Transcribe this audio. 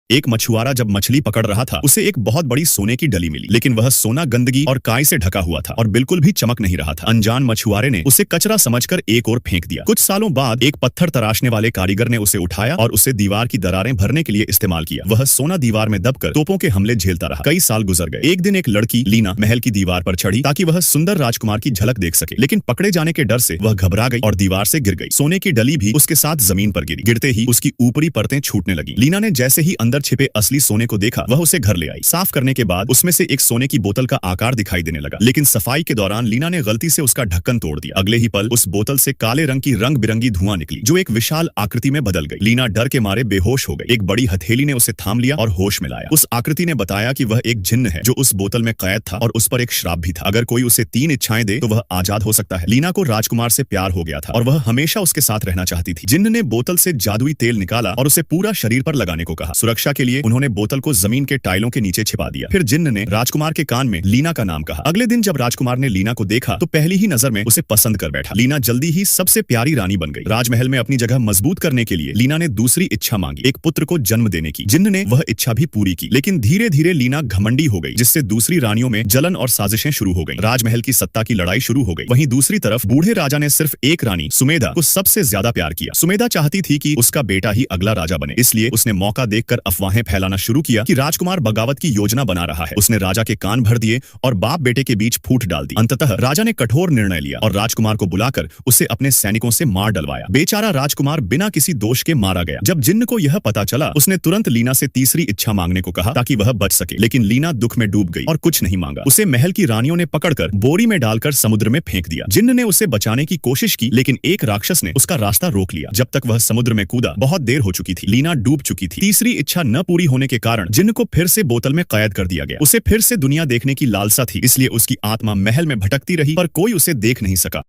एक मछुआरा जब मछली पकड़ रहा था उसे एक बहुत बड़ी सोने की डली मिली, लेकिन वह सोना गंदगी और काई से ढका हुआ था और बिल्कुल भी चमक नहीं रहा था। अनजान मछुआरे ने उसे कचरा समझकर एक ओर फेंक दिया। कुछ सालों बाद एक पत्थर तराशने वाले कारीगर ने उसे उठाया और उसे दीवार की दरारें भरने के लिए इस्तेमाल किया। वह सोना दीवार में दबकर तोपों के हमले झेलता रहा। कई साल गुजर गए। एक दिन एक लड़की लीना महल की दीवार पर चढ़ी ताकि वह सुंदर राजकुमार की झलक देख सके, लेकिन पकड़े जाने के डर से वह घबरा गई और दीवार से गिर गई। सोने की डली भी उसके साथ जमीन पर गिरी। गिरते ही उसकी ऊपरी परतें छूटने लगी। लीना ने जैसे ही अंदर छिपे असली सोने को देखा, वह उसे घर ले आई। साफ करने के बाद उसमें से एक सोने की बोतल का आकार दिखाई देने लगा, लेकिन सफाई के दौरान लीना ने गलती से उसका ढक्कन तोड़ दिया। अगले ही पल उस बोतल से काले रंग की रंग बिरंगी धुआं निकली, जो एक विशाल आकृति में बदल गई। लीना डर के मारे बेहोश हो गई। एक बड़ी हथेली ने उसे थाम लिया और होश में लाया। उस आकृति ने बताया कि वह एक जिन्न है जो उस बोतल में कैद था और उस पर एक श्राप भी था। अगर कोई उसे 3 इच्छाएं दे तो वह आजाद हो सकता है। लीना को राजकुमार से प्यार हो गया था और वह हमेशा उसके साथ रहना चाहती थी। जिन्न ने बोतल से जादुई तेल निकाला और उसे पूरा शरीर पर लगाने को कहा। सुरक्षा के लिए उन्होंने बोतल को जमीन के टाइलों के नीचे छिपा दिया। फिर जिन्न ने राजकुमार के कान में लीना का नाम कहा। अगले दिन जब राजकुमार ने लीना को देखा तो पहली ही नजर में उसे पसंद कर बैठा। लीना जल्दी ही सबसे प्यारी रानी बन गई। राजमहल में अपनी जगह मजबूत करने के लिए लीना ने दूसरी इच्छा मांगी, एक पुत्र को जन्म देने की। जिन्न ने वह इच्छा भी पूरी की, लेकिन धीरे धीरे लीना घमंडी हो गई, जिससे दूसरी रानियों में जलन और साजिशें शुरू हो गईं। राजमहल की सत्ता की लड़ाई शुरू हो गई। वहीं दूसरी तरफ बूढ़े राजा ने सिर्फ एक रानी सुमेधा को सबसे ज्यादा प्यार किया। सुमेधा चाहती थी कि उसका बेटा ही अगला राजा बने, इसलिए उसने मौका देखकर अफवाहें फैलाना शुरू किया कि राजकुमार बगावत की योजना बना रहा है। उसने राजा के कान भर दिए और बाप बेटे के बीच फूट डाल दी। अंततः राजा ने कठोर निर्णय लिया और राजकुमार को बुलाकर उसे अपने सैनिकों से मार डलवाया। बेचारा राजकुमार बिना किसी दोष के मारा गया। जब जिन्न को यह पता चला, उसने तुरंत लीना से तीसरी इच्छा मांगने को कहा ताकि वह बच सके, लेकिन लीना दुख में डूब गई और कुछ नहीं मांगा। उसे महल की रानियों ने पकड़कर बोरी में डालकर समुद्र में फेंक दिया। जिन्न ने उसे बचाने की कोशिश की, लेकिन एक राक्षस ने उसका रास्ता रोक लिया। जब तक वह समुद्र में कूदा, बहुत देर हो चुकी थी। लीना डूब चुकी थी। तीसरी इच्छा न पूरी होने के कारण जिन्न को फिर से बोतल में कैद कर दिया गया। उसे फिर से दुनिया देखने की लालसा थी, इसलिए उसकी आत्मा महल में भटकती रही, पर कोई उसे देख नहीं सका।